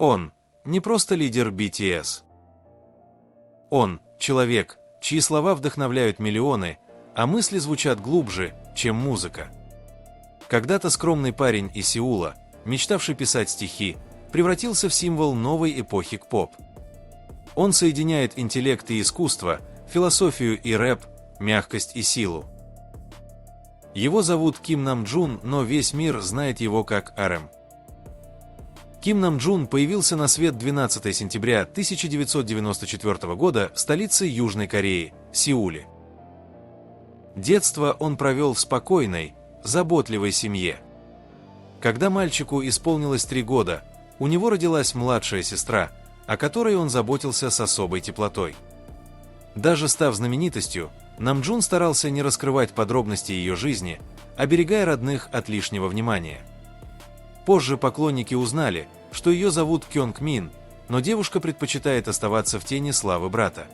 Он не просто лидер BTS. Он – человек, чьи слова вдохновляют миллионы, а мысли звучат глубже, чем музыка. Когда-то скромный парень из Сеула, мечтавший писать стихи, превратился в символ новой эпохи к-поп. Он соединяет интеллект и искусство, философию и рэп, мягкость и силу. Его зовут Ким Намджун, но весь мир знает его как RM. Ким Намджун появился на свет 12 сентября 1994 года в столице Южной Кореи, Сеуле. Детство он провел в спокойной, заботливой семье. Когда мальчику исполнилось 3 года, у него родилась младшая сестра, о которой он заботился с особой теплотой. Даже став знаменитостью, Намджун старался не раскрывать подробности ее жизни, оберегая родных от лишнего внимания. Позже поклонники узнали, что ее зовут Кёнг Мин, но девушка предпочитает оставаться в тени славы брата.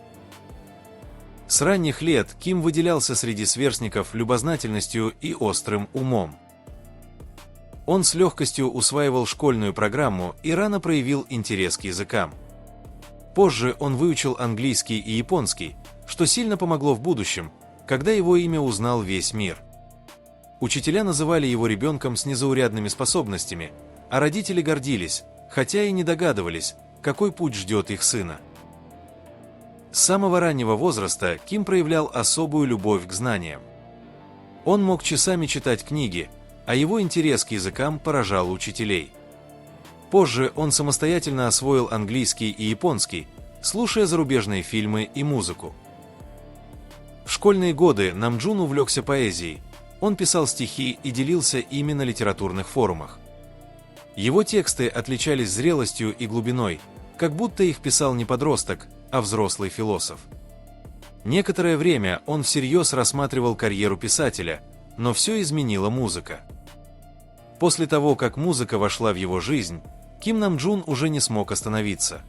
С ранних лет Ким выделялся среди сверстников любознательностью и острым умом. Он с легкостью усваивал школьную программу и рано проявил интерес к языкам. Позже он выучил английский и японский, что сильно помогло в будущем, когда его имя узнал весь мир. Учителя называли его ребенком с незаурядными способностями, а родители гордились, хотя и не догадывались, какой путь ждет их сына. С самого раннего возраста Ким проявлял особую любовь к знаниям. Он мог часами читать книги, а его интерес к языкам поражал учителей. Позже он самостоятельно освоил английский и японский, слушая зарубежные фильмы и музыку. В школьные годы Намджун увлекся поэзией. Он писал стихи и делился ими на литературных форумах. Его тексты отличались зрелостью и глубиной, как будто их писал не подросток, а взрослый философ. Некоторое время он всерьез рассматривал карьеру писателя, но все изменила музыка. После того, как музыка вошла в его жизнь, Ким Намджун уже не смог остановиться.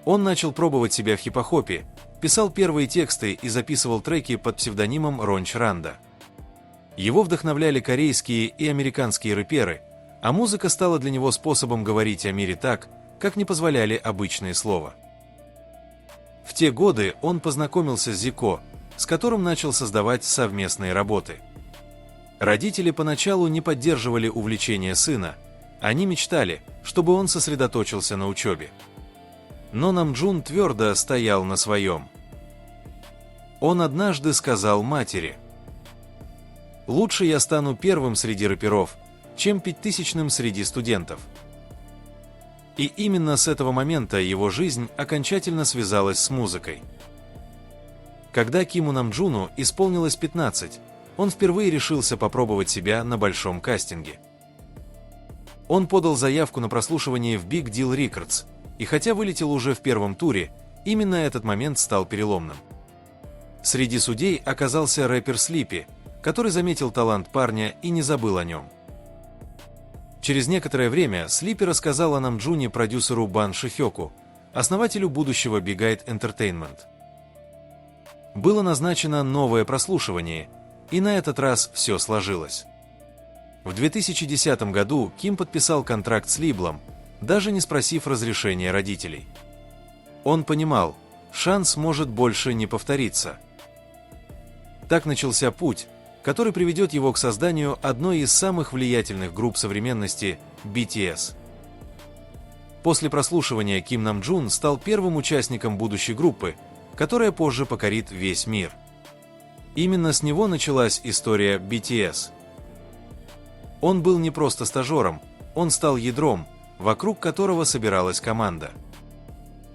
Он начал пробовать себя в хип-хопе, писал первые тексты и записывал треки под псевдонимом Ронч Ранда. Его вдохновляли корейские и американские рэперы, а музыка стала для него способом говорить о мире так, как не позволяли обычные слова. В те годы он познакомился с Зико, с которым начал создавать совместные работы. Родители поначалу не поддерживали увлечение сына, они мечтали, чтобы он сосредоточился на учебе. Но Намджун твердо стоял на своем. Он однажды сказал матери: «Лучше я стану первым среди рэперов, чем 5000-м среди студентов». И именно с этого момента его жизнь окончательно связалась с музыкой. Когда Киму Намджуну исполнилось 15, он впервые решился попробовать себя на большом кастинге. Он подал заявку на прослушивание в Big Deal Records, и хотя вылетел уже в первом туре, именно этот момент стал переломным. Среди судей оказался рэпер Слипи, который заметил талант парня и не забыл о нем. Через некоторое время Слипи рассказал о Намджуне продюсеру Бан Шихёку, основателю будущего Big Eyed Entertainment. Было назначено новое прослушивание, и на этот раз все сложилось. В 2010 году Ким подписал контракт с лейблом, даже не спросив разрешения родителей. Он понимал, шанс может больше не повториться. Так начался путь, который приведет его к созданию одной из самых влиятельных групп современности – BTS. После прослушивания Ким Намджун стал первым участником будущей группы, которая позже покорит весь мир. Именно с него началась история BTS. Он был не просто стажером, он стал ядром, вокруг которого собиралась команда.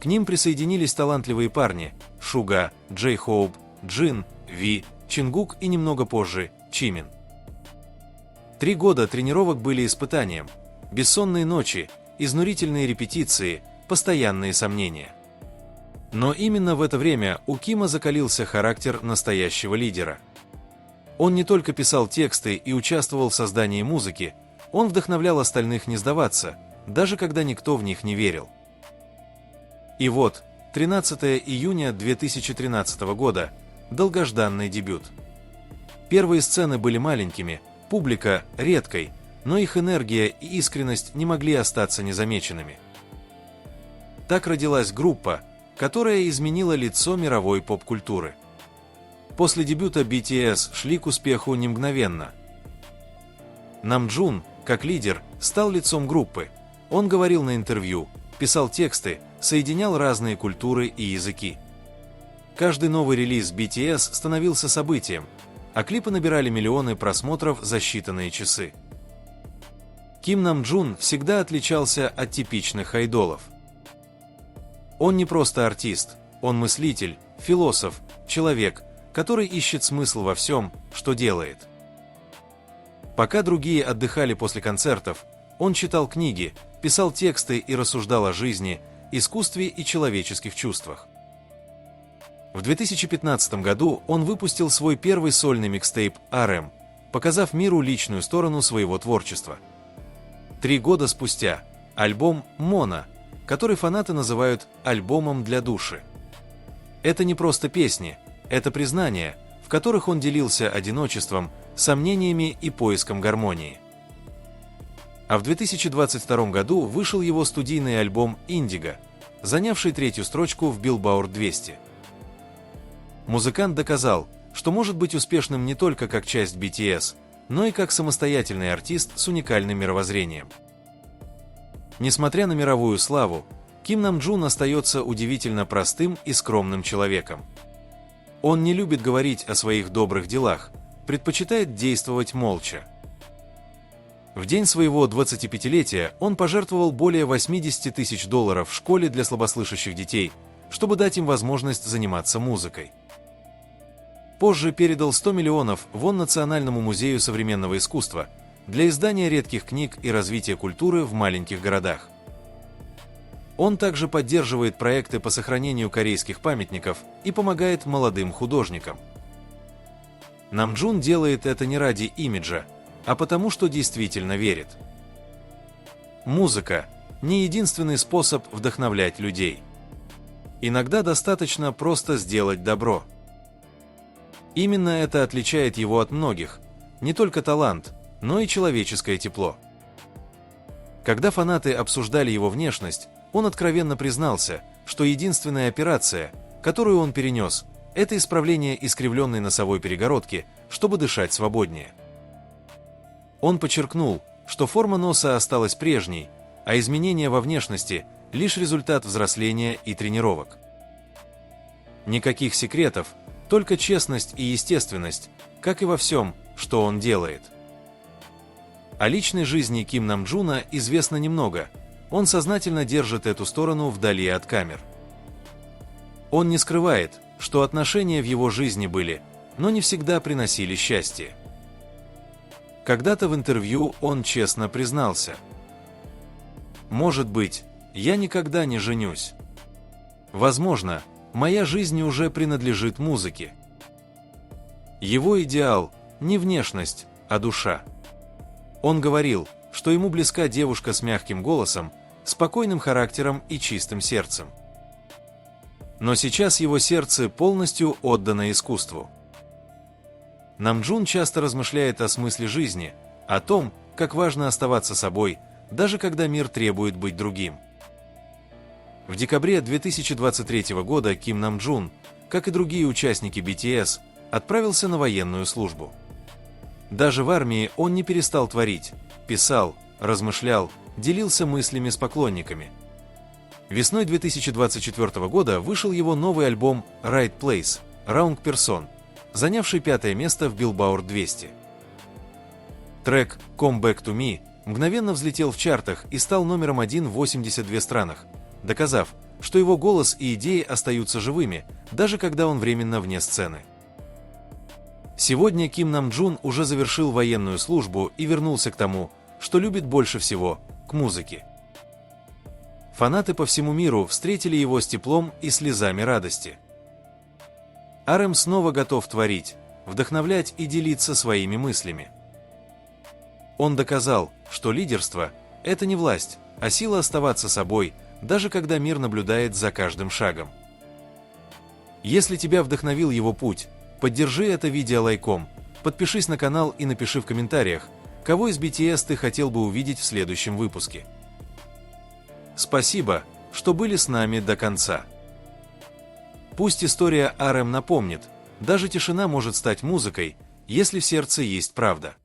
К ним присоединились талантливые парни – Шуга, Джей Хоуп, Джин, Ви, Чингук и немного позже Чимин. 3 года тренировок были испытанием, бессонные ночи, изнурительные репетиции, постоянные сомнения. Но именно в это время у Кима закалился характер настоящего лидера. Он не только писал тексты и участвовал в создании музыки, он вдохновлял остальных не сдаваться, даже когда никто в них не верил. И вот, 13 июня 2013 года, долгожданный дебют. Первые сцены были маленькими, публика редкой, но их энергия и искренность не могли остаться незамеченными. Так родилась группа, которая изменила лицо мировой поп-культуры. После дебюта BTS шли к успеху не мгновенно. Намджун, как лидер, стал лицом группы. Он говорил на интервью, писал тексты, соединял разные культуры и языки. Каждый новый релиз BTS становился событием, а клипы набирали миллионы просмотров за считанные часы. Ким Намджун всегда отличался от типичных айдолов. Он не просто артист, он мыслитель, философ, человек, который ищет смысл во всем, что делает. Пока другие отдыхали после концертов, он читал книги, писал тексты и рассуждал о жизни, искусстве и человеческих чувствах. В 2015 году он выпустил свой первый сольный микстейп RM, показав миру личную сторону своего творчества. 3 года спустя альбом «Моно», который фанаты называют альбомом для души. Это не просто песни, это признания, в которых он делился одиночеством, сомнениями и поиском гармонии. А в 2022 году вышел его студийный альбом «Индиго», занявший 3-ю строчку в Billboard 200. Музыкант доказал, что может быть успешным не только как часть BTS, но и как самостоятельный артист с уникальным мировоззрением. Несмотря на мировую славу, Ким Намджун остается удивительно простым и скромным человеком. Он не любит говорить о своих добрых делах, предпочитает действовать молча. В день своего 25-летия он пожертвовал более $80 тысяч в школе для слабослышащих детей, чтобы дать им возможность заниматься музыкой. Позже передал 100 миллионов вон Национальному музею современного искусства для издания редких книг и развития культуры в маленьких городах. Он также поддерживает проекты по сохранению корейских памятников и помогает молодым художникам. Намджун делает это не ради имиджа, а потому что действительно верит. Музыка – не единственный способ вдохновлять людей. Иногда достаточно просто сделать добро. Именно это отличает его от многих, не только талант, но и человеческое тепло. Когда фанаты обсуждали его внешность, он откровенно признался, что единственная операция, которую он перенес, это исправление искривленной носовой перегородки, чтобы дышать свободнее. Он подчеркнул, что форма носа осталась прежней, а изменения во внешности – лишь результат взросления и тренировок. Никаких секретов, только честность и естественность, как и во всем, что он делает. О личной жизни Ким Намджуна известно немного, он сознательно держит эту сторону вдали от камер. Он не скрывает, что отношения в его жизни были, но не всегда приносили счастье. Когда-то в интервью он честно признался: «Может быть, я никогда не женюсь. Возможно, моя жизнь уже принадлежит музыке». Его идеал – не внешность, а душа. Он говорил, что ему близка девушка с мягким голосом, спокойным характером и чистым сердцем. Но сейчас его сердце полностью отдано искусству. Намджун часто размышляет о смысле жизни, о том, как важно оставаться собой, даже когда мир требует быть другим. В декабре 2023 года Ким Намджун, как и другие участники BTS, отправился на военную службу. Даже в армии он не перестал творить, писал, размышлял, делился мыслями с поклонниками. Весной 2024 года вышел его новый альбом Right Place – Wrong Person, занявший 5-е место в Billboard 200. Трек Come Back to Me мгновенно взлетел в чартах и стал номером 1 в 82 странах, доказав, что его голос и идеи остаются живыми, даже когда он временно вне сцены. Сегодня Ким Намджун уже завершил военную службу и вернулся к тому, что любит больше всего – к музыке. Фанаты по всему миру встретили его с теплом и слезами радости. RM снова готов творить, вдохновлять и делиться своими мыслями. Он доказал, что лидерство – это не власть, а сила оставаться собой, даже когда мир наблюдает за каждым шагом. Если тебя вдохновил его путь, поддержи это видео лайком, подпишись на канал и напиши в комментариях, кого из BTS ты хотел бы увидеть в следующем выпуске. Спасибо, что были с нами до конца. Пусть история РМ напомнит, даже тишина может стать музыкой, если в сердце есть правда.